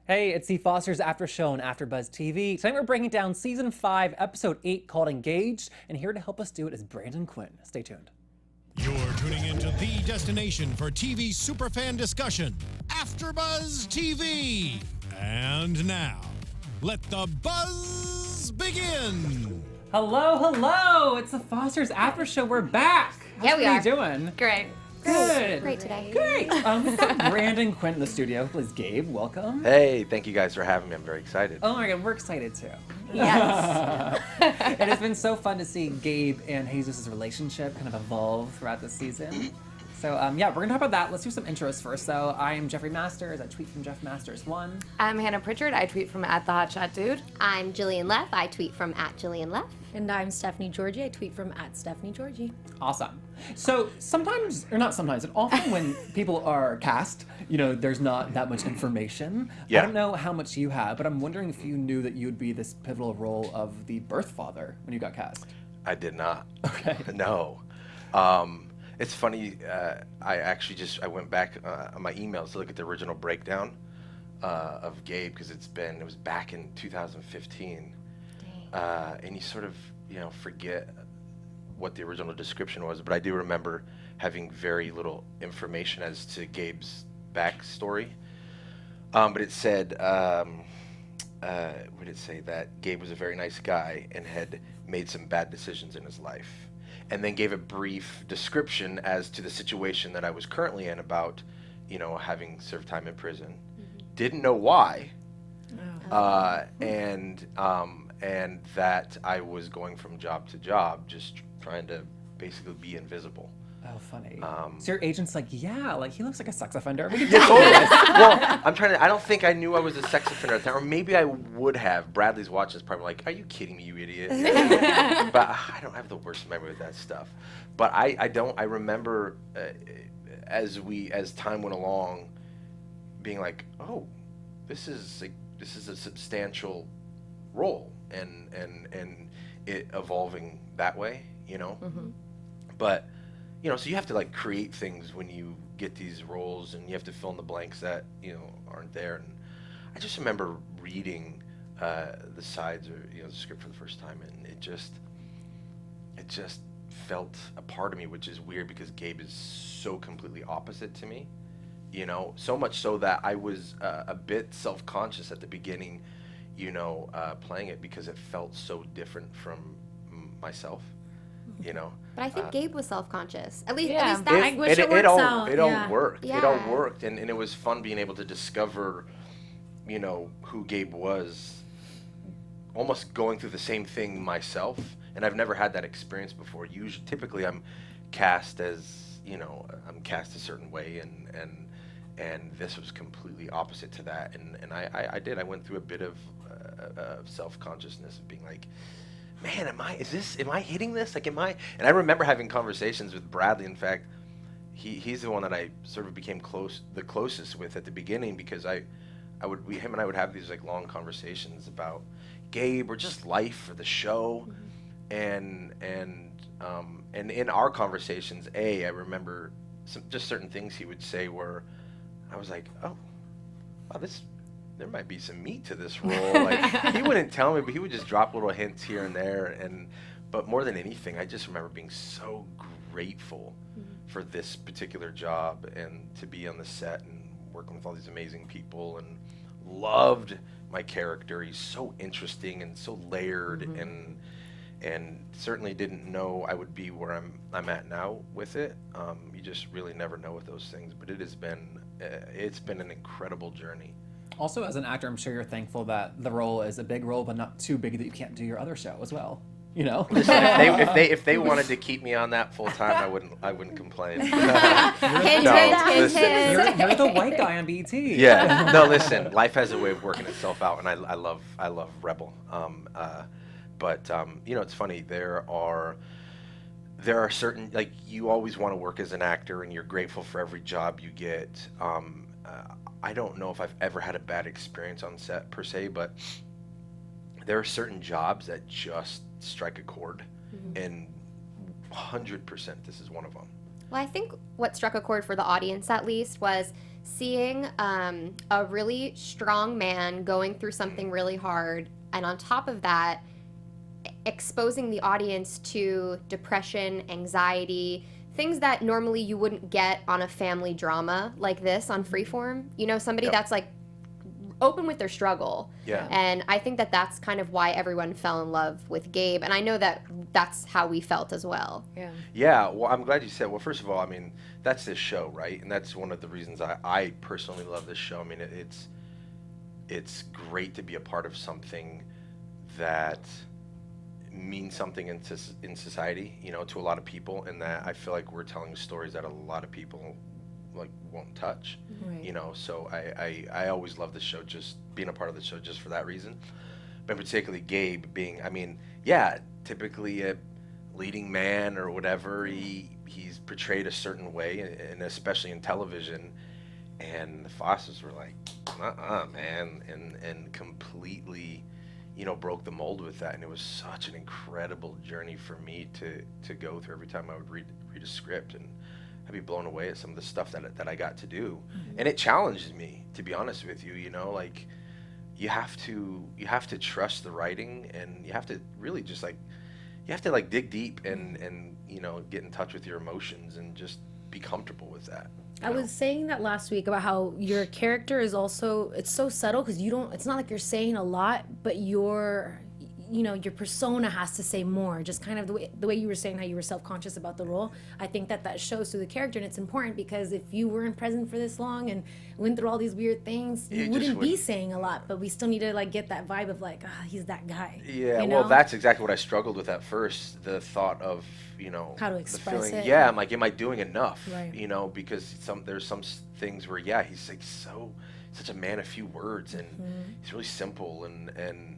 Hey, it's the Foster's After Show on AfterBuzz TV. Tonight we're breaking down Season 5, Episode 8, called Engaged, and here to help us do it is Brandon Quinn. Stay tuned. You're tuning into the destination for TV superfan discussion, AfterBuzz TV. And now, let the buzz begin. Hello! It's the Foster's After Show. We're back. Yeah, we How are. you doing? Great. Good. Great today. Great. We've got Brandon Quinn in the studio. Please, Gabe, welcome. Hey, thank you guys for having me. I'm very excited. Oh my God, we're excited too. Yes. It has been so fun to see Gabe and Jesus' relationship kind of evolve throughout the season. So yeah, we're gonna talk about that. Let's do some intros first though. I am Jeffrey Masters. I tweet from Jeff Masters1. I'm Hannah Prichard. I tweet from @TheHotShotDude. I'm Jillian Leff. I tweet from @Jillian Leff. And I'm Stephanie Giorgi. I tweet from @StephanieGiorgi. Awesome. So sometimes, or not sometimes, but often when people are cast, you know, there's not that much information. Yeah. I don't know how much you have, but I'm wondering if you knew that you would be this pivotal role of the birth father when you got cast. I did not. Okay. No. It's funny. I went back on my emails to look at the original breakdown of Gabe because it was back in 2015, and you sort of forget what the original description was. But I do remember having very little information as to Gabe's backstory. But it said, what did it say? That Gabe was a very nice guy and had made some bad decisions in his life. And then gave a brief description as to the situation that I was currently in about, having served time in prison. Mm-hmm. Didn't know why, and that I was going from job to job, just trying to basically be invisible. Oh, funny. So your agent's like, yeah, like he looks like a sex offender. We can Yeah, tell you this. Well, I don't think I knew I was a sex offender at the time, or maybe I would have. Bradley's watching this, probably like, are you kidding me, you idiot? But I don't have the worst memory with that stuff. But I remember as time went along, being like, oh, this is a substantial role, and it evolving that way, Mm-hmm. But. So you have to like create things when you get these roles, and you have to fill in the blanks that aren't there. And I just remember reading the sides or the script for the first time, and it just felt a part of me, which is weird because Gabe is so completely opposite to me. So much so that I was a bit self-conscious at the beginning, playing it because it felt so different from myself. But I think Gabe was self-conscious. At least I that. wish it worked out. It all worked. Yeah. It all worked, and it was fun being able to discover, who Gabe was. Almost going through the same thing myself, and I've never had that experience before. Typically, I'm cast as a certain way, and this was completely opposite to that. And I went through a bit of self-consciousness of being like, man, am I hitting this? Like, am I? And I remember having conversations with Bradley. In fact, he's the one that I sort of became the closest with at the beginning, because him and I would have these like long conversations about Gabe or just life or the show. Mm-hmm. And in our conversations, I remember just certain things he would say where I was like, oh, wow, there might be some meat to this role. Like, he wouldn't tell me, but he would just drop little hints here and there. But more than anything, I just remember being so grateful for this particular job and to be on the set and working with all these amazing people, and loved my character. He's so interesting and so layered, and certainly didn't know I would be where I'm at now with it. You just really never know with those things, but it's been an incredible journey. Also, as an actor, I'm sure you're thankful that the role is a big role, but not too big that you can't do your other show as well. Listen, if they wanted to keep me on that full time, I wouldn't complain. Hint, You're the white guy on BET. Yeah. No, listen. Life has a way of working itself out, and I love Rebel. But it's funny. There are certain, like, you always want to work as an actor, and you're grateful for every job you get. I don't know if I've ever had a bad experience on set per se, but there are certain jobs that just strike a chord, and 100% this is one of them. Well, I think what struck a chord for the audience, at least, was seeing a really strong man going through something really hard, and on top of that, exposing the audience to depression, anxiety, things that normally you wouldn't get on a family drama like this on Freeform. You know, somebody Yep. that's like open with their struggle. Yeah. And I think that that's kind of why everyone fell in love with Gabe. And I know that that's how we felt as well. Yeah. Yeah, well, I'm glad you said. Well, first of all, I mean, that's this show, right? And that's one of the reasons I personally love this show. I mean, it's great to be a part of something that means something in society, you know, to a lot of people, and that I feel like we're telling stories that a lot of people like won't touch, Right. you know. So I always love the show, just being a part of the show just for that reason. But particularly Gabe being, I mean, yeah, typically a leading man or whatever, he's portrayed a certain way, and especially in television. And the Fosses were like, man, and completely, you know, broke the mold with that. And it was such an incredible journey for me to go through. Every time I would read a script, and I'd be blown away at some of the stuff that I got to do. Mm-hmm. And it challenged me, to be honest with you, you know, like you have to trust the writing, and you have to really just like, you have to like dig deep and you know, get in touch with your emotions and just be comfortable with that. I was saying that last week about how your character is also, it's so subtle because it's not like you're saying a lot, but your persona has to say more. Just kind of the way you were saying how you were self-conscious about the role. I think that shows through the character, and it's important because if you weren't present for this long and went through all these weird things, you wouldn't be saying a lot, but we still need to like get that vibe of like, he's that guy. Yeah, you know? well, that's exactly what I struggled with at first. The thought of, you know, how to the express feeling, it. yeah, I'm like, am I doing enough? Right. You know, because there's some things where, yeah, he's like such a man of few words, and he's really simple, and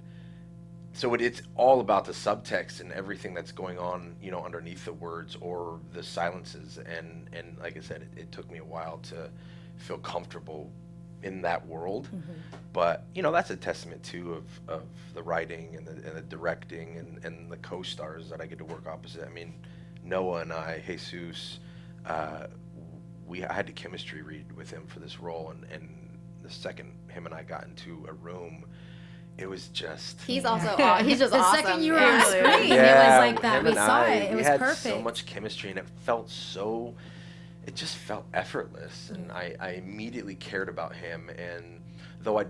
so it's all about the subtext and everything that's going on, you know, underneath the words or the silences, and like I said, it took me a while to feel comfortable in that world, but you know, that's a testament too of the writing and the directing and the co-stars that I get to work opposite. I mean, Noah and I, Jesus, I had the chemistry read with him for this role, and the second him and I got into a room, it was just. He's also he's just the awesome. second you were on screen, it was Yeah, like that. him We and saw I, it. It we was had perfect. so much chemistry, and it just felt effortless, and I immediately cared about him. And though I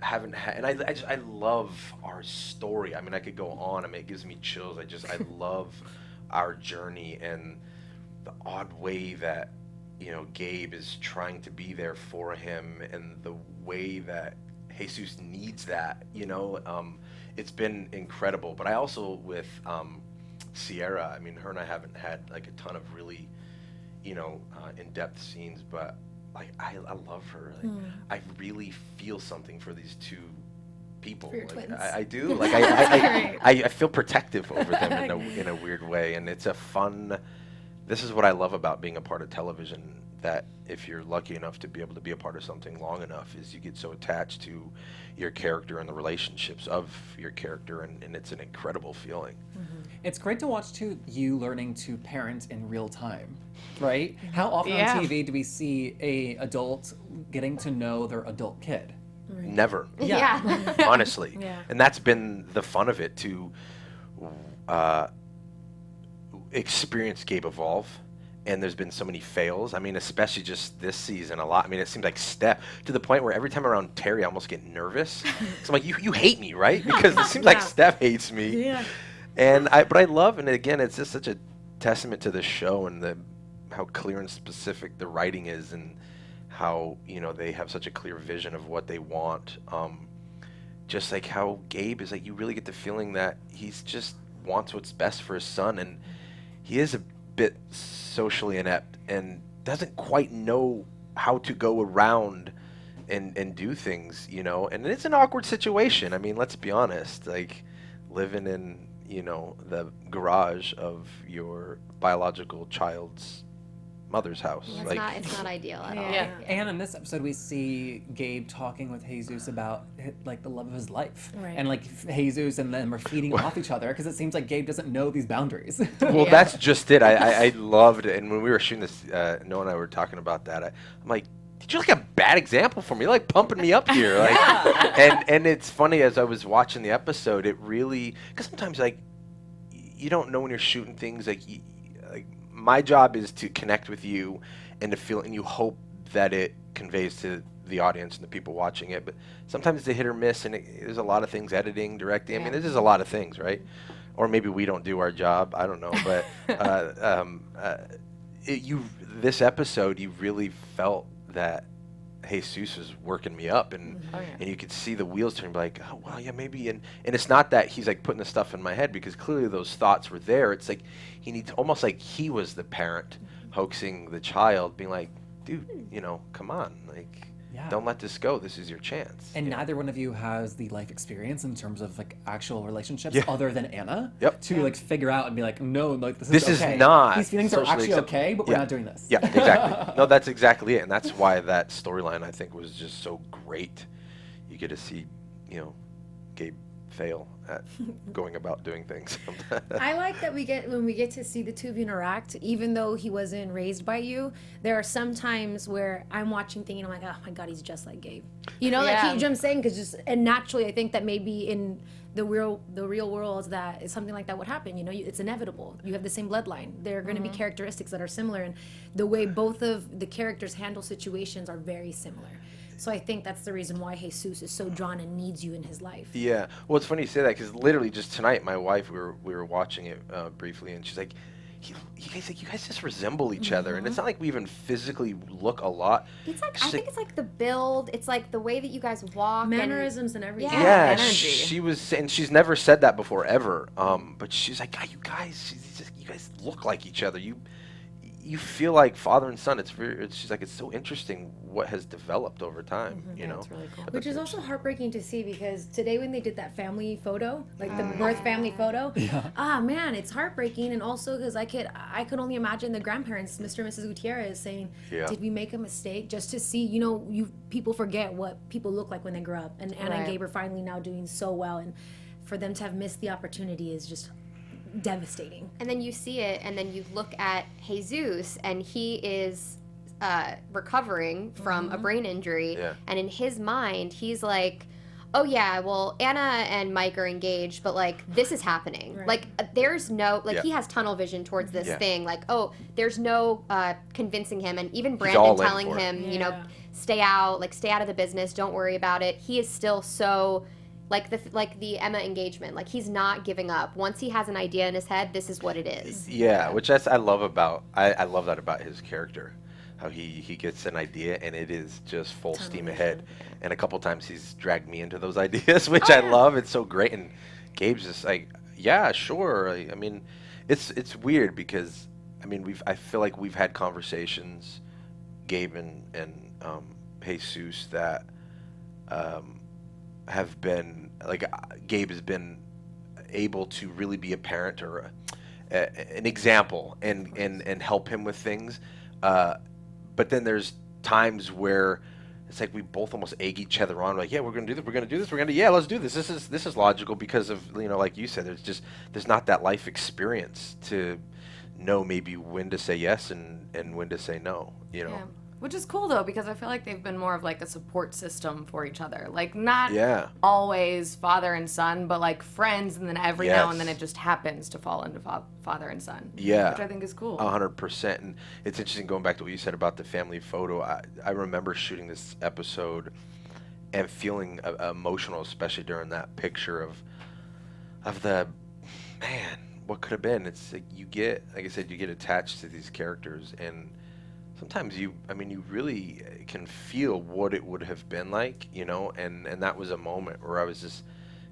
haven't had, and I love our story. I mean, I could go on. I mean, it gives me chills. I love our journey and the odd way that, you know, Gabe is trying to be there for him, and the way that Jesus needs that, you know. It's been incredible. But I also, with Cierra, I mean, her and I haven't had like a ton of really, you know, in-depth scenes, but like I love her. Like, I really feel something for these two people. For your Like, twins. I do. Like I feel protective over them in a weird way, and it's a fun. This is what I love about being a part of television, that if you're lucky enough to be able to be a part of something long enough, is you get so attached to your character and the relationships of your character, and it's an incredible feeling. It's great to watch too, you learning to parent in real time, right? How often Yeah. on TV do we see a adult getting to know their adult kid? Never. Yeah. Honestly. Yeah. And that's been the fun of it, to experience Gabe evolve. And there's been so many fails. I mean, especially just this season a lot. I mean, it seems like Steph, to the point where every time around Teri, I almost get nervous. So I'm like, you hate me, right? Because it seems like Steph hates me. Yeah. But I love, and again, it's just such a testament to the show and how clear and specific the writing is, and how, you know, they have such a clear vision of what they want. Just like how Gabe is, like, you really get the feeling that he's just wants what's best for his son, and he is a bit socially inept and doesn't quite know how to go around and do things, you know. And it's an awkward situation. I mean, let's be honest, like living in, you know, the garage of your biological child's mother's house. It's not ideal at all. Yeah. And in this episode, we see Gabe talking with Jesus about like the love of his life, Right. and like Jesus and them are feeding off each other, because it seems like Gabe doesn't know these boundaries. Well, that's just it. I loved it. And when we were shooting this, Noah and I were talking about that. I'm like, you're like a bad example for me. You're like pumping me up here. Like, and it's funny, as I was watching the episode, it really, because sometimes like you don't know when you're shooting things. Like my job is to connect with you and to feel, and you hope that it conveys to the audience and the people watching it. But sometimes it's a hit or miss, and there's a lot of things, editing, directing. I mean, there's just a lot of things, right? Or maybe we don't do our job. I don't know. But this episode, you really felt that Jesus was working me up, and and you could see the wheels turn, like, oh wow, yeah, maybe. And it's not that he's like putting the stuff in my head, because clearly those thoughts were there. It's like he needs, almost like he was the parent hoaxing the child, being like, dude, you know, come on, like, don't let this go. This is your chance. And neither one of you has the life experience in terms of like actual relationships other than Anna to like figure out and be like, no, like this is okay. not. These feelings are actually okay, but we're not doing this. Yeah, exactly. No, that's exactly it. And that's why that storyline, I think, was just so great. You get to see, you know, Gabe fail at going about doing things. I like that when we get to see the two of you interact, even though he wasn't raised by you. There are some times where I'm watching thinking, I'm like, oh my God, he's just like Gabe. You know, like I'm saying, and naturally, I think that maybe in the real world, that is something like that would happen. You know, it's inevitable. You have the same bloodline. There are going to be characteristics that are similar, and the way both of the characters handle situations are very similar. So I think that's the reason why Jesus is so drawn and needs you in his life. Yeah. Well, it's funny you say that, because literally just tonight, my wife, we were watching it briefly, and she's like, you guys just resemble each other, and it's not like we even physically look a lot. It's like, I think it's like the build. It's like the way that you guys walk, mannerisms and everything. Yeah, she was, and she's never said that before ever. But she's like, God, you guys look like each other. You feel like father and son. She's like, it's so interesting what has developed over time. You know, it's really cool. Which is also heartbreaking to see, because today when they did that family photo, like the birth family photo, man, it's heartbreaking. And also because I could only imagine the grandparents, Mr. and Mrs. Gutierrez, saying, did we make a mistake? Just to see, you know, people forget what people look like when they grow up, and Anna and Gabe are finally now doing so well, and for them to have missed the opportunity is just devastating. And then you see it, and then you look at Jesus, and he is recovering from a brain injury, and in his mind, he's like, oh yeah, well, Anna and Mike are engaged, but like this is happening. Like there's no, like he has tunnel vision towards this thing. Like, oh, there's no convincing him, and even Brandon telling him, you know, stay out of the business, don't worry about it. He is still so. Like the Emma engagement, like he's not giving up. Once he has an idea in his head, this is what it is. Yeah, which I love about. I love that about his character, how he gets an idea and it is just full steam ahead. And a couple times he's dragged me into those ideas, which I love. It's so great. And Gabe's just like, yeah, sure. I mean, it's weird because I mean I feel like we've had conversations, Gabe and Jesus, that. Have been like Gabe has been able to really be a parent or an example and help him with things, but then there's times where it's like we both almost egg each other on, like, yeah, we're gonna do this, let's do this. This is logical because of, you know, like you said, there's not that life experience to know maybe when to say yes and when to say no, you know. Which is cool, though, because I feel like they've been more of, like, a support system for each other. Like, not always father and son, but, like, friends, and then every now and then it just happens to fall into father and son. Yeah. Which I think is cool. 100%. And it's interesting, going back to what you said about the family photo. I remember shooting this episode and feeling emotional, especially during that picture of the, man, what could have been. It's like you get attached to these characters, and sometimes you really can feel what it would have been like, you know, and that was a moment where I was just,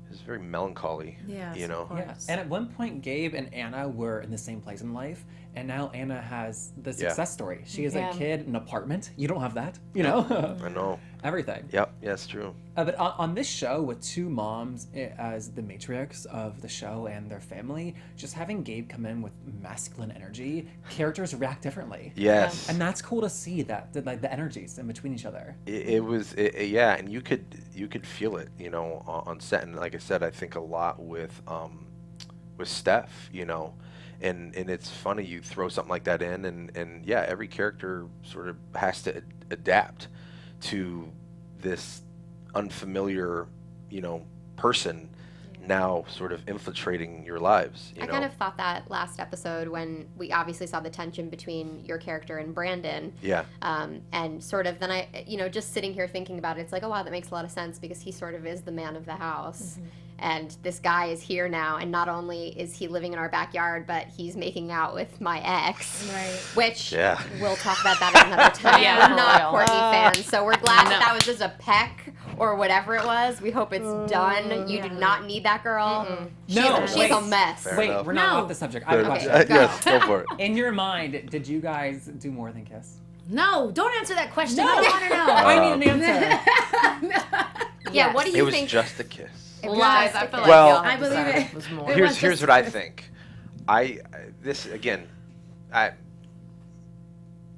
it was very melancholy, you know. Yeah. And at one point, Gabe and Anna were in the same place in life, and now Anna has the success story. She has a kid, an apartment. You don't have that, you know. I know. Everything. Yep. Yeah, it's true. But on this show, with two moms as the matriarchs of the show and their family, just having Gabe come in with masculine energy, characters react differently. Yes. And that's cool to see that, like the energies in between each other. It was, and you could feel it, you know, on set. And like I said, I think a lot with Steph, you know. And it's funny, you throw something like that in, and every character sort of has to adapt. to this unfamiliar, person now sort of infiltrating your lives. I kind of thought that last episode when we obviously saw the tension between your character and Brandon. Yeah. And sort of then I, just sitting here thinking about it, it's like, oh wow, that makes a lot of sense because he sort of is the man of the house. Mm-hmm. And this guy is here now, and not only is he living in our backyard, but he's making out with my ex. Right. Which, we'll talk about that at another time. Yeah, we're not real. Courtney fans, so we're glad that was just a peck or whatever it was. We hope it's done. You do not need that girl. No, she's a mess. Fair Wait, got we're not off the subject. I have a question. Go. Yes, go for it. In your mind, did you guys do more than kiss? No, don't answer that question. No. I don't want to know. I need an answer. Yeah, what do you It was think? just a kiss. Lies. I feel like Well, y'all I believe decided it. was more. Here's what I think.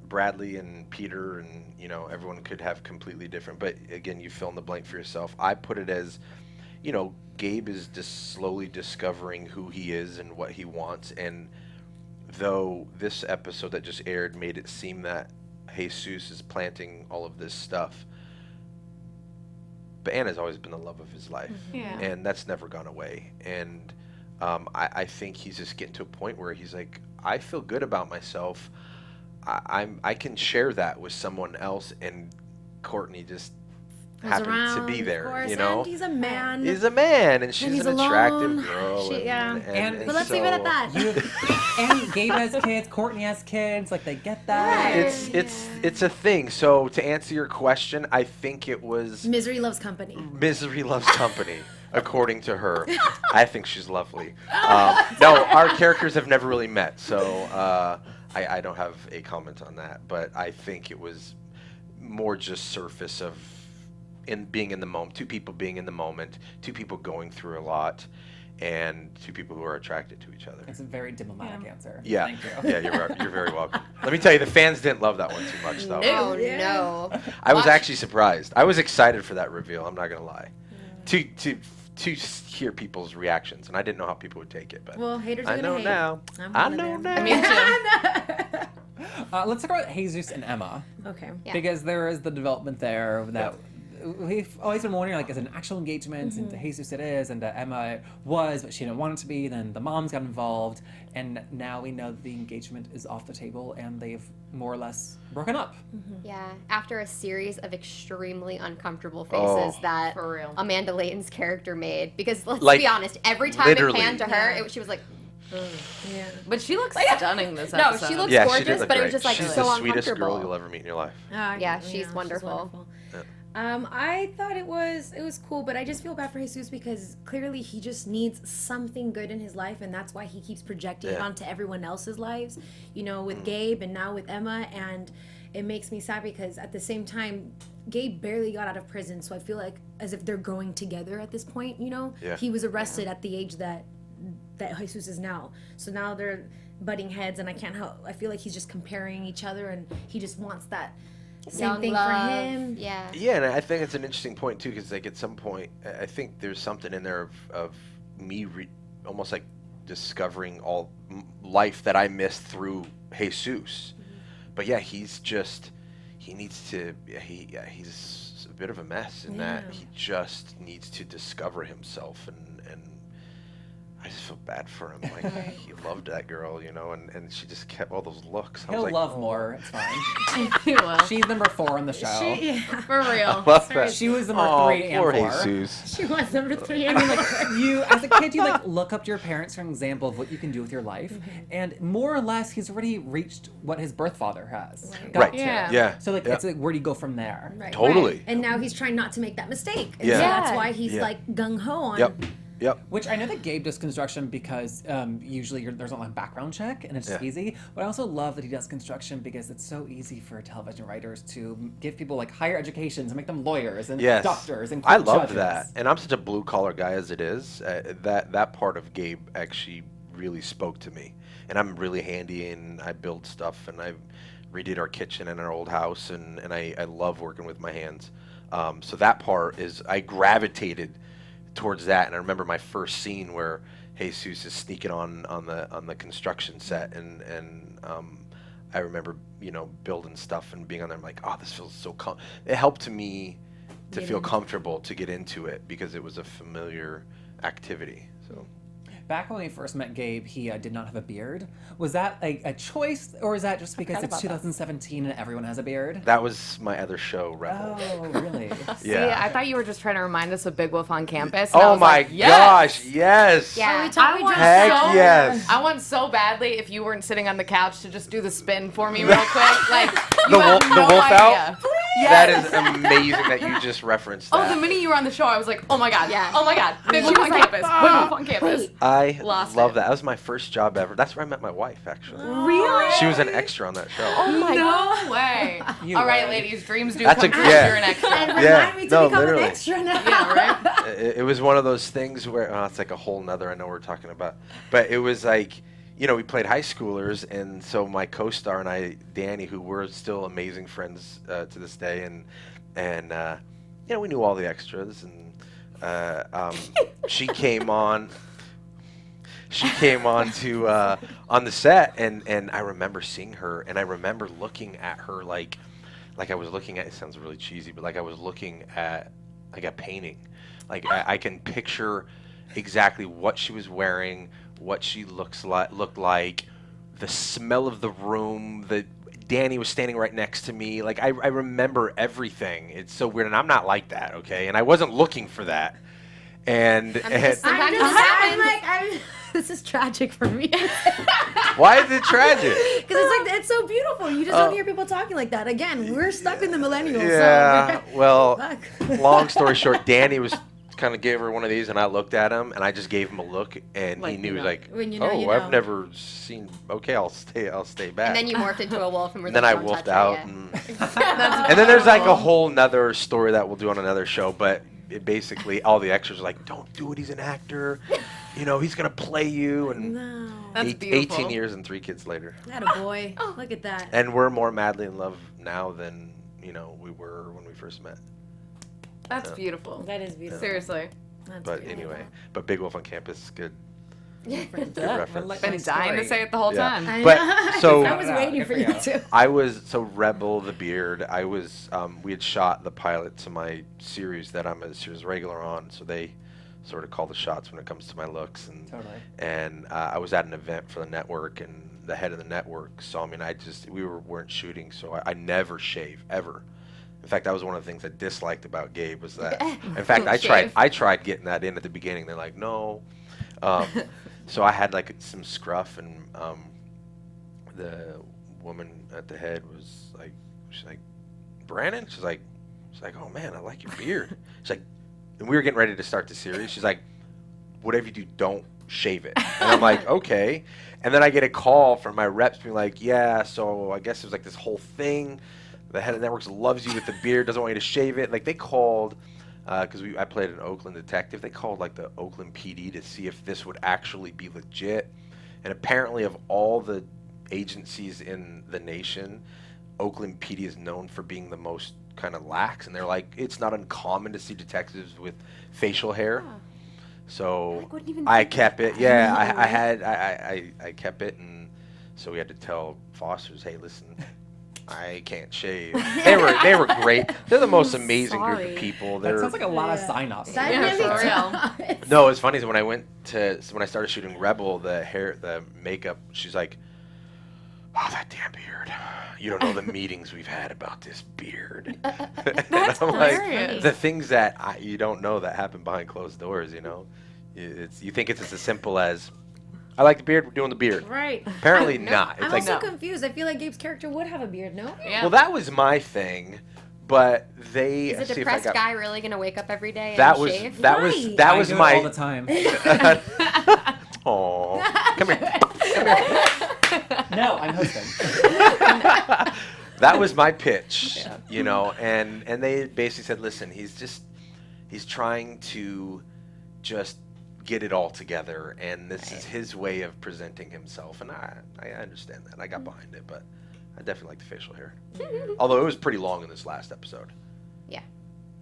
Bradley and Peter and everyone could have completely different, but again, you fill in the blank for yourself. I put it as, Gabe is just slowly discovering who he is and what he wants, and though this episode that just aired made it seem that Jesus is planting all of this stuff, but Anna's always been the love of his life, and that's never gone away. And I think he's just getting to a point where he's like, I feel good about myself. I can share that with someone else, and Courtney just happened to be there. And he's a man. He's a man, and she's he's an attractive alone. girl. But let's leave it at that. And Gabe has kids, Courtney has kids, like they get that. It's a thing. So to answer your question, I think it was Misery loves company. Misery loves company, according to her. I think she's lovely. No, our characters have never really met, so I don't have a comment on that. But I think it was more just surface of being in the moment, two people being in the moment, two people going through a lot, and two people who are attracted to each other. It's a very diplomatic answer. Yeah. Thank you. Yeah, you're very welcome. Let me tell you, the fans didn't love that one too much, though. No. I was actually surprised. I was excited for that reveal. I'm not gonna lie. To hear people's reactions, and I didn't know how people would take it. But Well, haters are I gonna know hate. now. I know now. I mean, Let's talk about Jesus and Emma. Okay. Yeah. Because there is the development there that we've always been wondering, like, is it an actual engagement? And to Jesus it is, and to Emma it was, but she didn't want it to be. Then the moms got involved, and now we know that the engagement is off the table, and they've more or less broken up. Yeah, after a series of extremely uncomfortable faces that for real. Amanda Layton's character made. Because let's Like, be honest, every time literally. it panned to her, she was like, Yeah. But she looks stunning this no, episode. she looks Yeah, she gorgeous, did look but it great. was just like She's so the sweetest uncomfortable. girl you'll ever meet in your life. Yeah, she's wonderful. I thought it was cool, but I just feel bad for Jesus because clearly he just needs something good in his life, and that's why he keeps projecting it onto everyone else's lives. With Gabe and now with Emma, and it makes me sad because at the same time, Gabe barely got out of prison, so I feel like as if they're growing together at this point. Yeah. He was arrested at the age that Jesus is now, so now they're butting heads, and I can't help. I feel like he's just comparing each other, and he just wants that. Same Young thing love. for him. Yeah. Yeah, and I think it's an interesting point too, because like at some point, I think there's something in there of me almost like discovering all life that I missed through Jesus. But yeah, he's a bit of a mess in that he just needs to discover himself, and I just feel bad for him. Like he loved that girl, and she just kept all those looks. I was He'll like, love more. It's fine. He will. She's number 4 on the show. For real. love that. She was number 3 and poor 4. Jesus. She was number 3. I mean, like, you, as a kid, you, like, look up to your parents for an example of what you can do with your life. And more or less, he's already reached what his birth father has. Right. To. Yeah. So, like, it's like, where do you go from there? Right. Totally. And now he's trying not to make that mistake. And Yeah. so that's why he's like gung ho on. Yep. Which I know that Gabe does construction because usually there's not like a background check and it's just easy. But I also love that he does construction because it's so easy for television writers to give people like higher educations and make them lawyers and doctors and I loved judges. that, and I'm such a blue collar guy as it is. That part of Gabe actually really spoke to me, and I'm really handy and I build stuff and I redid our kitchen in our old house, and I love working with my hands. So that part is I gravitated towards that, and I remember my first scene where Jesus is sneaking on the construction set, and I remember, building stuff and being on there. I'm like, oh, this feels so it helped me to feel comfortable to get into it because it was a familiar activity. So. Back when we first met Gabe, he did not have a beard. Was that a choice, or is that just because it's 2017 and everyone has a beard? That was my other show, Rebel. Oh, really? See, I thought you were just trying to remind us of Big Wolf on Campus. Oh my gosh, yes. Yeah. I want so badly if you weren't sitting on the couch to just do the spin for me real quick. Like the wolf idea. out. That is amazing that you just referenced that. Oh, the minute you were on the show, I was like, oh my god, Yeah. oh my god, Big Wolf on Campus, Big Wolf on Campus. I love that. That was my first job ever. That's where I met my wife, actually. Really? She was an extra on that show. Oh my no way. All right, ladies, dreams do That's come true. yeah. You're an extra. And remind me to become an extra now. Yeah, right? It was one of those things where it's like a whole nother. I know we're talking about, but it was like. We played high schoolers, and so my co-star and I, Danny, who we're still amazing friends to this day, and we knew all the extras, and she came on. She came on to on the set, and I remember seeing her, and I remember looking at her like I was looking at. It sounds really cheesy, but like I was looking at like a painting. Like I can picture exactly what she was wearing. What she looked like, the smell of the room, Danny was standing right next to me. Like I remember everything. It's so weird, and I'm not like that, okay? And I wasn't looking for that. And This is tragic for me. why is it tragic? Because it's so beautiful. You just don't hear people talking like that. Again, we're stuck in the millennials. Yeah. So. Well, long story short, Danny was. Kind of gave her one of these, and I looked at him, and I just gave him a look, and he knew, like, I've never seen. Okay, I'll stay back. And then you morphed into a wolf, and then I wolfed out, and then there's like a whole nother story that we'll do on another show. But basically, all the extras are like, "Don't do it. He's an actor. He's gonna play you." And That's 18 years and 3 kids later. That a boy. Look at that. And we're more madly in love now than we were when we first met. That's beautiful. That is beautiful. Seriously. But anyway, Big Wolf on Campus is good. Good reference. Been dying to say it the whole time. But so I was waiting for you to. I was Rebel the Beard. I was we had shot the pilot to my series that I'm a series regular on, so they sort of call the shots when it comes to my looks, and I was at an event for the network, and the head of the network saw me, and we weren't shooting, so I never shave ever. In fact, that was one of the things I disliked about Gabe was that. In fact, I tried getting that in at the beginning. They're like, no. So I had like some scruff, and the woman at the head was like, she's like, Brandon? She's like, oh man, I like your beard. She's like, and we were getting ready to start the series. She's like, whatever you do, don't shave it. And I'm like, okay. And then I get a call from my reps being like, yeah, so I guess it was like this whole thing. The head of networks loves you with the beard, doesn't want you to shave it. Like they called, because I played an Oakland detective. They called like the Oakland PD to see if this would actually be legit. And apparently, of all the agencies in the nation, Oakland PD is known for being the most kind of lax. And they're like, it's not uncommon to see detectives with facial hair. Yeah. So I kept it. Yeah, I kept it, and so we had to tell Fosters, hey, listen. I can't shave. They were great. They're the most amazing group of people. That sounds like a lot of sign-offs. Yeah, for real. No, it's funny is when I started shooting Rebel, the makeup, she's like, oh, that damn beard. You don't know the meetings we've had about this beard. That's hilarious. Like, the things that you don't know that happen behind closed doors, you think it's as simple as, I like the beard, we're doing the beard. Right. Apparently not. It's I'm like, also confused. I feel like Gabe's character would have a beard, no? Yeah. Well, that was my thing, but they... Is a depressed guy really going to wake up every day and shave? That was my... all the time. Aw. Come here. No, I'm hosting. That was my pitch, and they basically said, listen, he's trying to just get it all together, and this is his way of presenting himself, and I understand that. I got behind it, but I definitely like the facial hair. Although it was pretty long in this last episode. Yeah.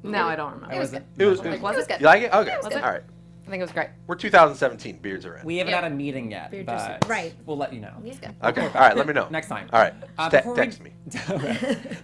No, I don't remember. It was good. It was good. Was it? good. You like it? Okay. It was good. All right. I think it was great. We're 2017. Beards are in. We haven't had a meeting yet, but right. we'll let you know. He's good. Okay. All right. Let me know. Next time. All right. Text me.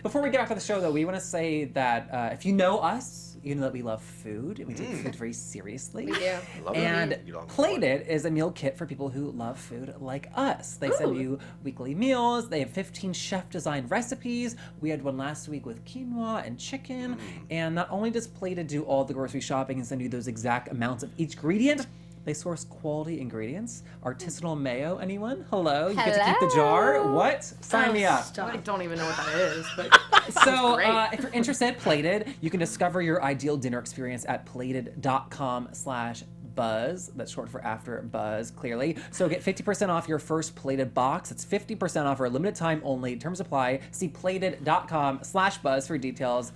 Before we get back to the show, though, we want to say that if you know us, you know that we love food and we take food very seriously. We do. And Plated is a meal kit for people who love food like us. They send you weekly meals. They have 15 chef-designed recipes. We had one last week with quinoa and chicken. And not only does Plated do all the grocery shopping and send you those exact amounts of each ingredient, they source quality ingredients. Artisanal mayo, anyone? Hello? You get to keep the jar? What? Sign me up. I don't even know what that is, but So if you're interested, Plated, you can discover your ideal dinner experience at plated.com/buzz. That's short for AFTERBUZZ, clearly. So get 50% off your first Plated box. It's 50% off for a limited time only. Terms apply. See plated.com/buzz for details.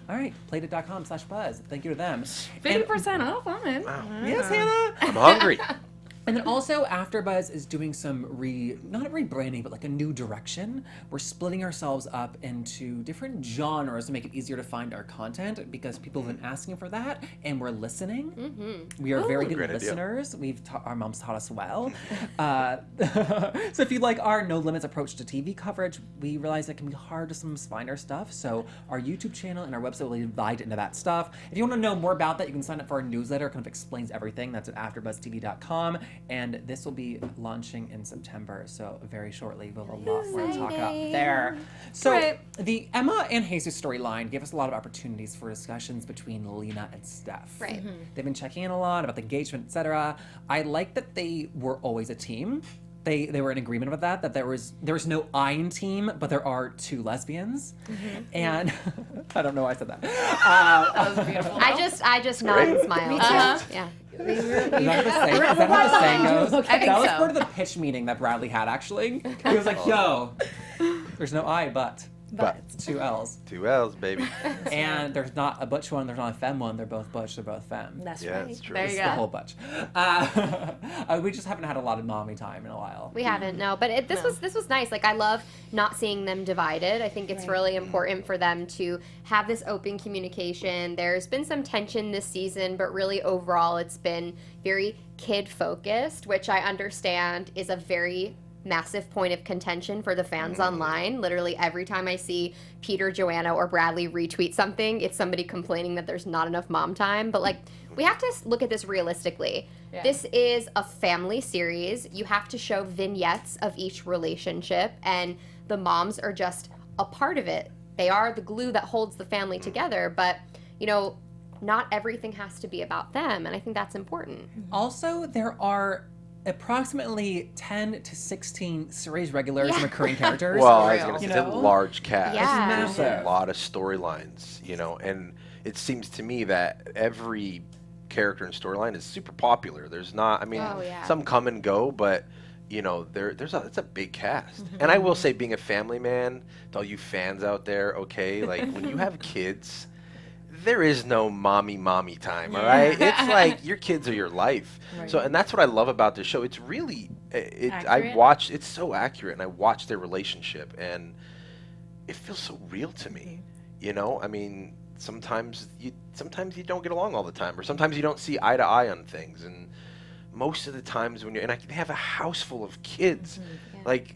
All right, plated.com/buzz. Thank you to them. 50% off. I'm in. Yes, Hannah. I'm hungry. And then also, AFTERBUZZ is doing some not rebranding, but like a new direction. We're splitting ourselves up into different genres to make it easier to find our content because people have been asking for that, and we're listening. We are very good listeners. Our moms taught us well. So if you like our no limits approach to TV coverage, we realize it can be hard to sometimes find our stuff. So our YouTube channel and our website will divide into that stuff. If you want to know more about that, you can sign up for our newsletter. It kind of explains everything. That's at AfterBuzzTV.com. And this will be launching in September, so very shortly we'll have a lot more to talk about there. So the Emma and Jesus storyline gave us a lot of opportunities for discussions between Lena and Steph. Right. They've been checking in a lot about the engagement, etc. I like that they were always a team. They were in agreement with that there was no I in team, but there are two lesbians. And I don't know why I said that. That was beautiful. I just nod and smile. Yeah. Is that how the saying goes? I think That was so. part of the pitch meeting that Bradley had, actually. He was like, yo, there's no I, but. It's two L's. Two L's, baby. And there's not a butch one, there's not a femme one. They're both butch, they're both femme. That's Yeah, right. it's true. There you The go. whole butch. We just haven't had a lot of mommy time in a while. We haven't, no. But this was nice. Like, I love not seeing them divided. I think it's really important for them to have this open communication. There's been some tension this season, but really overall it's been very kid-focused, which I understand is a very massive point of contention for the fans online. Literally every time I see Peter, Joanna, or Bradley retweet something, it's somebody complaining that there's not enough mom time. But like, we have to look at this realistically. Yeah. This is a family series. You have to show vignettes of each relationship, and the moms are just a part of it. They are the glue that holds the family together, but, you know, not everything has to be about them, and I think that's important. Also, there are approximately 10 to 16 series regulars and recurring characters. Well, I was going to say, You it's a know? large cast. Yeah. There's a lot of storylines, you know, and it seems to me that every character and storyline is super popular. There's not, I mean, some come and go, but, you know, it's a big cast. And I will say, being a family man, to all you fans out there, okay, like, when you have kids, there is no mommy time, all right? It's like your kids are your life. Right. So, and that's what I love about this show. It's really, it's so accurate, and I watch their relationship, and it feels so real to me. You know, I mean, sometimes you don't get along all the time, or sometimes you don't see eye to eye on things, and most of the times when they have a house full of kids, like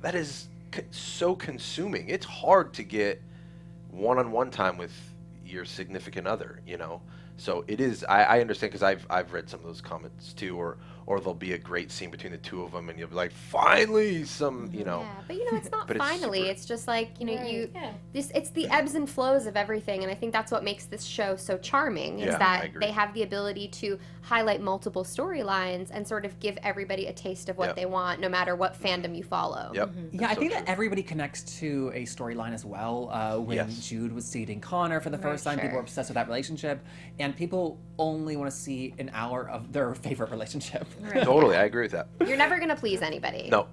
that is so consuming. It's hard to get one-on-one time with your significant other, you know. So it is. I understand, because I've read some of those comments too, or there'll be a great scene between the two of them, and you'll be like, finally, some, you know. Yeah, but you know, it's not But it's finally. super- It's just like, you know, it's the ebbs and flows of everything, and I think that's what makes this show so charming. Is Yeah, I that agree. they have the ability to highlight multiple storylines and sort of give everybody a taste of what they want, no matter what fandom you follow. Yep. Yeah, I think that everybody connects to a storyline as well. When Jude was dating Connor for the first time, people were obsessed with that relationship, and people only want to see an hour of their favorite relationship. Totally, I agree with that. You're never gonna please anybody. No.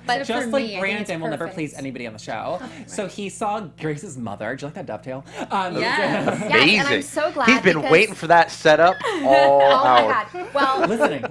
But for just me, I like think Brandon it's will never perfect. please anybody on the show. So he saw Grace's mother. Do you like that dovetail? Yes. Amazing. and I'm so glad He's been because- waiting for that setup all Oh hour. my god. Well, listening.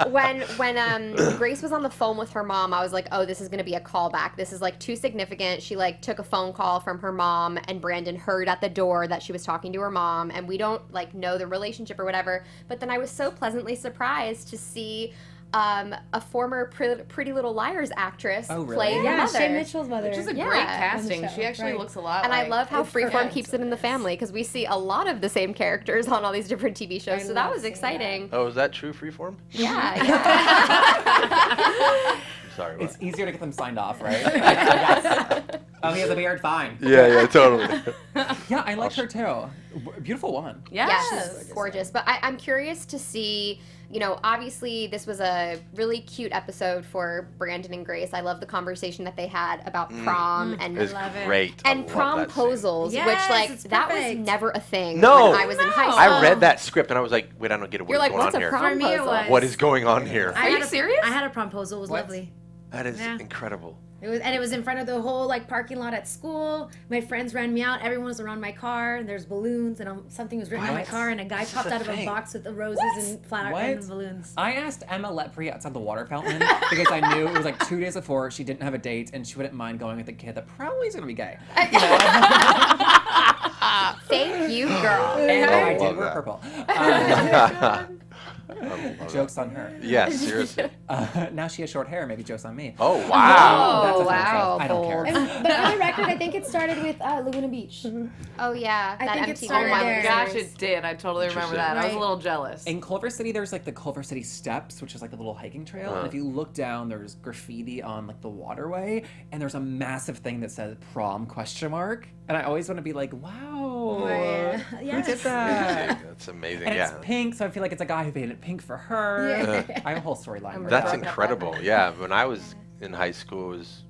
when Grace was on the phone with her mom, I was like, oh, this is gonna be a callback. This is like too significant. She like took a phone call from her mom, and Brandon heard at the door that she was talking to her mom, and we don't like know the relationship or whatever. But then I was so pleasantly surprised to see a former Pretty Little Liars actress play the mother. Maia Mitchell's mother. Which is a great casting. She actually looks a lot and like... I love how Freeform keeps it in the family, because we see a lot of the same characters on all these different TV shows, so that was exciting. Oh, is that true, Freeform? Yeah. Sorry. It's easier to get them signed off, right? Yes. Oh, he has a beard, fine. Yeah, totally. Yeah, I like her too. Beautiful woman. Yes, she's gorgeous. But I'm curious to see, you know, obviously this was a really cute episode for Brandon and Grace. I love the conversation that they had about prom and It's great. and promposals, Yes, which like it's that was perfect. never a thing No. when I was in high school. I read that script and I was like, wait, I don't get it. You're What's like, going what's on a here? For me, it promposal? was. What is going on here? Are you serious? I had a promposal. It was What? lovely. That is Yeah. incredible. It was in front of the whole like parking lot at school. My friends ran me out. Everyone was around my car, and there's balloons, and something was written on my What? car, and a guy This is popped a out of a thing. box with the roses and flower and balloons. I asked Emma Lepre outside the water fountain because I knew it was like 2 days before she didn't have a date and she wouldn't mind going with a kid that probably is gonna be gay. You know? Thank you, girl. And I love did wear that. purple. Jokes on her. Yes, seriously. Now she has short hair. Maybe jokes on me. Oh, wow. That's a Oh, fun wow, joke. I don't bold. care. But on the record, I think it started with Laguna Beach. Oh yeah, I that think it MTV. started Oh my there. gosh, it did. I totally remember that. I was a little jealous. In Culver City, there's like the Culver City Steps, which is like a little hiking trail. And if you look down, there's graffiti on like the waterway, and there's a massive thing that says prom ? And I always want to be like, wow, who did that? That's amazing. And Yeah. it's pink, so I feel like it's a guy who painted it pink for her. I have a whole storyline. with That's that. incredible. Yeah. When I was in high school, it was,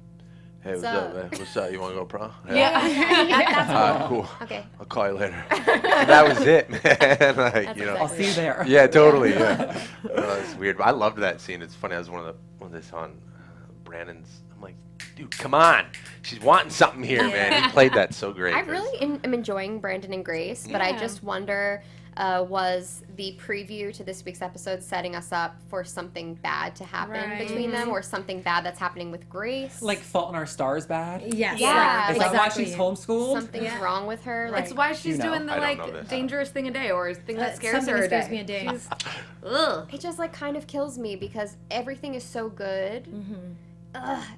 hey, what's up? up, man? What's up? You want to go prom? Yeah. Cool. Okay. I'll call you later. And that was it, man. Like, you know. I'll see you there. Yeah, totally. Yeah. It's weird. But I loved that scene. It's funny. I was one of this on Brandon's. I'm like, dude, come on. She's wanting something here, man. He played that so great. I really am enjoying Brandon and Grace, but I just wonder, was the preview to this week's episode setting us up for something bad to happen between them, or something bad that's happening with Grace? Like Fault in Our Stars bad? Yes. Yeah. Is that why she's homeschooled? Something's wrong with her. That's why she's You know. doing the I don't like know this. dangerous thing a day or thing that scares Something her that a day. scares me a day. Ugh. It just like kind of kills me because everything is so good.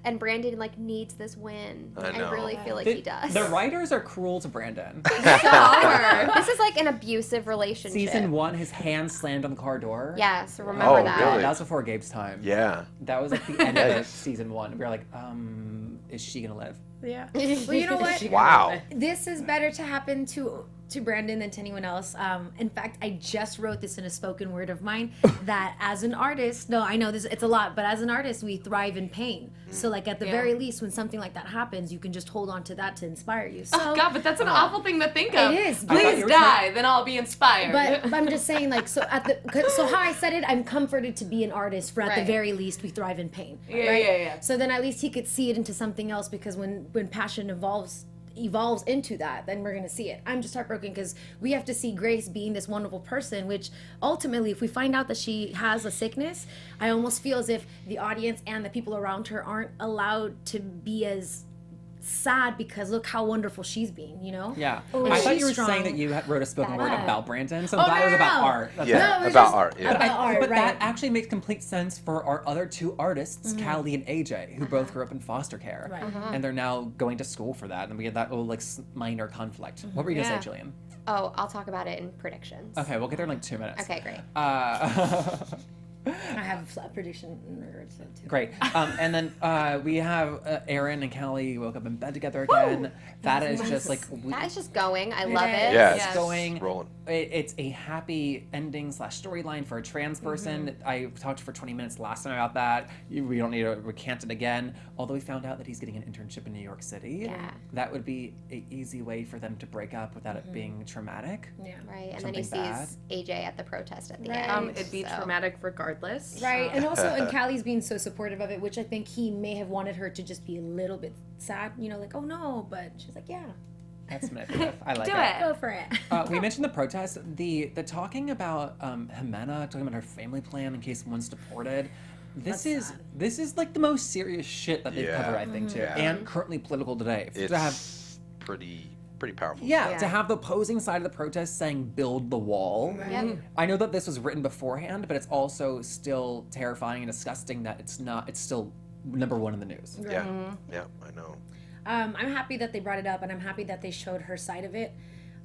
And Brandon like needs this win. I know. really feel like he does. The writers are cruel to Brandon. This is like an abusive relationship. Season 1, his hand slammed on the car door. Yeah, so remember Oh, that. really? That was before Gabe's time. Yeah. That was like the end of season 1. We were like, is she gonna live? Yeah. Well, you know what? Wow. This is better to happen to Brandon than to anyone else. In fact, I just wrote this in a spoken word of mine that as an artist, no, I know this it's a lot, but as an artist, we thrive in pain. So like at the very least, when something like that happens, you can just hold on to that to inspire you. So Oh God, but that's an awful thing to think of. It is. I thought Please you were die, then I'll be inspired. But I'm just saying, like, so so how I said it, I'm comforted to be an artist. For at the very least, we thrive in pain. Yeah. So then at least he could see it into something else, because when passion evolves into that, then we're gonna see it. I'm just heartbroken because we have to see Grace being this wonderful person, which ultimately, if we find out that she has a sickness, I almost feel as if the audience and the people around her aren't allowed to be as sad, because look how wonderful she's being, you know? Yeah. And I thought she's you were strong. saying that you wrote a spoken word Yeah. about Brandon, so I'm glad it was about art. That's Yeah, No, it was about just art. Yeah. about art, But that right? actually makes complete sense for our other two artists, Callie and AJ, who both grew up in foster care. Right. And they're now going to school for that. And we had that little like minor conflict. What were you going to say, Jillian? Oh, I'll talk about it in predictions. Okay, we'll get there in like 2 minutes. Okay, great. I have a prediction in regards to that too. Great. And then we have Aaron and Callie woke up in bed together again. That is just like... That is just going. I love it. Yeah, It's going. rolling. It's a happy ending / storyline for a trans person. I talked for 20 minutes last time about that. We don't need to recant it again. Although we found out that he's getting an internship in New York City. Yeah. That would be an easy way for them to break up without it being traumatic. Yeah. Right, and then he Something bad. sees AJ at the protest at the Right. end. It'd be so. traumatic regardless. Right, and also, and Callie's being so supportive of it, which I think he may have wanted her to just be a little bit sad, you know, like, oh no, but she's like, yeah, That's manipulative. I like Do it. it. Go for it. We mentioned the protest. The talking about Jimena, talking about her family plan in case one's deported. This is like the most serious shit that they've covered, I think, too, and currently political today. It's to have pretty powerful. Yeah, to have the opposing side of the protest saying "build the wall." Right. I know that this was written beforehand, but it's also still terrifying and disgusting that it's not. It's still #1 in the news. Yeah, yeah, I know. I'm happy that they brought it up, and I'm happy that they showed her side of it.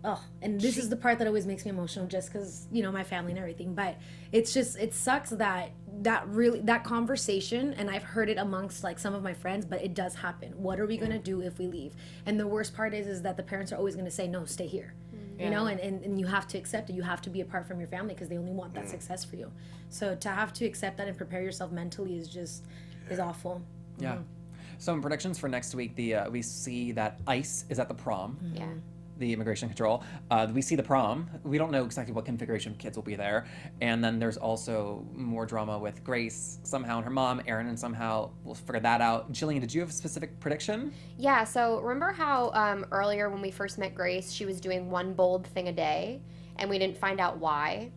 Oh, and this is the part that always makes me emotional, just because my family and everything. But it's just, it sucks that conversation, and I've heard it amongst like some of my friends, but it does happen. What are we gonna do if we leave? And the worst part is that the parents are always gonna say, no, stay here. And you have to accept it. You have to be apart from your family because they only want that success for you. So to have to accept that and prepare yourself mentally is awful. Yeah. Some predictions for next week. We see that ICE is at the prom. Yeah. The immigration control. We see the prom. We don't know exactly what configuration of kids will be there. And then there's also more drama with Grace somehow and her mom, Aaron, and somehow we'll figure that out. Jillian, did you have a specific prediction? Yeah, so remember how earlier when we first met Grace, she was doing one bold thing a day, and we didn't find out why?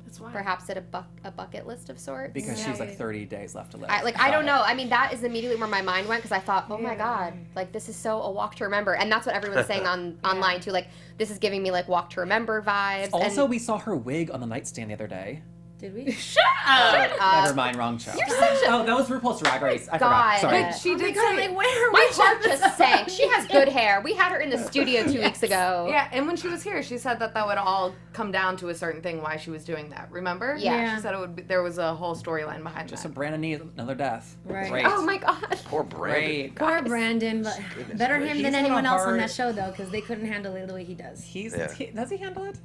That's why. Perhaps at a bucket list of sorts? Because she's like 30 days left to live. I don't know. I mean, that is immediately where my mind went because I thought, oh my God, like this is so a walk to remember. And that's what everyone's saying online too. Like, this is giving me like walk to remember vibes. Also, we saw her wig on the nightstand the other day. Did we? Shut up. Never mind, wrong show. Oh, that was RuPaul's Drag Race. I forgot. Sorry. But she did God, say, like, where My heart just sank. She has good hair. We had her in the studio 2 weeks ago. yeah, and when she was here, she said that would all come down to a certain thing why she was doing that. Remember? Yeah. She said there was a whole storyline behind Just that. so Brandon needs another death. Right. Great. Oh my God. Poor Brandon. Great. Poor Brandon, but better him He's than got a anyone else on heart. that show, though, because they couldn't handle it the way he does. Does he handle it?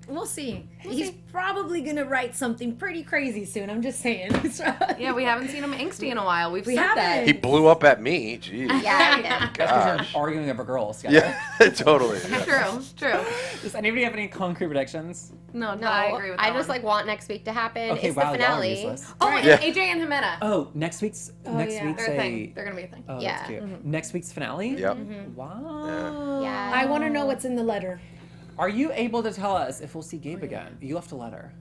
We'll see. He's probably gonna write something pretty crazy soon. I'm just saying. Yeah, we haven't seen him angsty in a while. We've We said haven't. that. He blew up at me. Jeez. Yeah, I know. That's because Gosh. you're arguing over girls. Together. Yeah, totally. True. Does anybody have any concrete predictions? No, No, I agree with that. I just like want next week to happen. Okay, it's wow, the y'all are finale. useless. Oh, Right. and AJ and Jimena. Oh, next week's yeah. week's They're a a thing. They're gonna be a thing. Oh, Yeah. that's cute. Next week's finale. Yep. Wow. Yeah. I want to know what's in the letter. Are you able to tell us if we'll see Gabe again? You left a letter.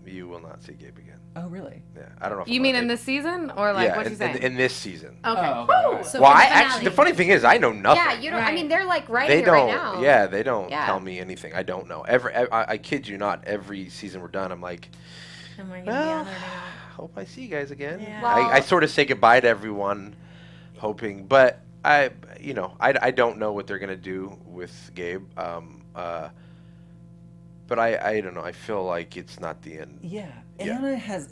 You will not see Gabe again. Oh, really? Yeah, I don't know. If You I'm mean gonna in take- this season or like yeah, what you saying? in this season. Okay. Oh, Woo! okay. So Well, for the I finale. actually, the funny thing is, I know nothing. Yeah, you don't. I Right. mean, they're like writing They it don't. right now. Yeah, they don't Yeah. tell me anything. I don't know. I kid you not. Every season we're done, I'm like, Am I gonna be well, on there now? hope I see you guys again. Yeah. Well- I sort of say goodbye to everyone, hoping, but I don't know what they're gonna do with Gabe. But I don't know. I feel like it's not the end. Yeah. Yeah.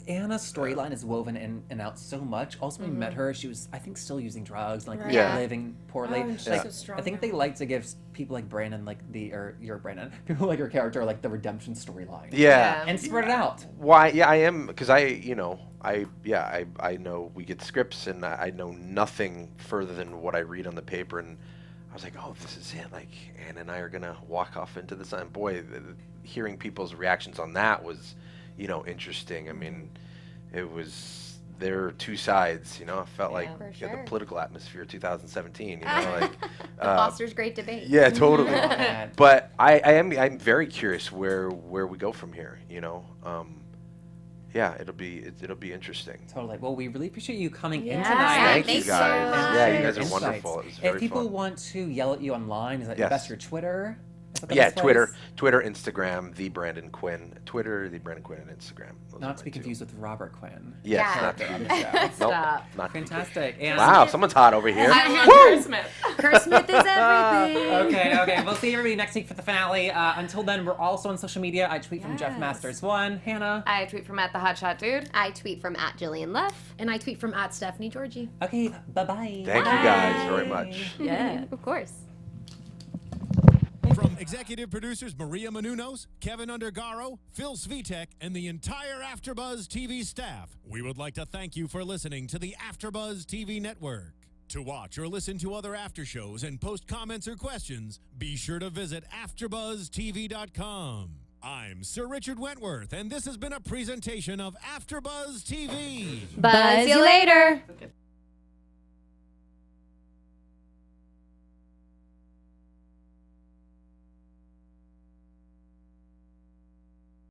Anna's storyline is woven in and out so much. Also, when we met her, she was, I think, still using drugs, like Right. Yeah. living poorly. Oh, and she's Like, so strong I think now. they like to give people like Brandon, like your Brandon, people like your character, like the redemption storyline. Yeah. And spread it out. Why? Yeah, I am because I know we get scripts and I know nothing further than what I read on the paper, and I was like, oh, this is it. Like Anna and I are gonna walk off into the sun. Boy, hearing people's reactions on that was, interesting. I mean, it was there are two sides. I felt like for the sure. political atmosphere of 2017. Like Foster's great debate. yeah, totally. Yeah. But I'm very curious where we go from here. Yeah, it'll be interesting. Totally. Well, we really appreciate you coming in Yeah. tonight. Thank you thanks so guys. much. Yeah, you guys are Insights. wonderful. It was very If people fun. want to yell at you online, is that Yes. best your Twitter? Is that the Yeah, best Twitter, place? Instagram, the Brandon Quinn. Twitter, the Brandon Quinn, and Instagram. Those are Not to my be two. confused with Robert Quinn. Yes, Yeah. not to On be. the show. Nope, Stop. not to be. Fantastic. And Wow, someone's hot over here. Kurt Smith. Kurt Smith is everything. Okay. We'll see everybody next week for the finale. Until then, we're also on social media. I tweet from Jeff Masters 1. Hannah. I tweet from @thehotshot dude. I tweet from @Jillian Leff. And I tweet from @Stephanie Giorgi. Okay, bye-bye. Thank you guys very much. Yeah, of course. From executive producers Maria Menounos, Kevin Undergaro, Phil Svitek, and the entire AfterBuzz TV staff, we would like to thank you for listening to the AfterBuzz TV network. To watch or listen to other after shows and post comments or questions, be sure to visit AfterBuzzTV.com. I'm Sir Richard Wentworth, and this has been a presentation of AfterBuzz TV. Buzz you later.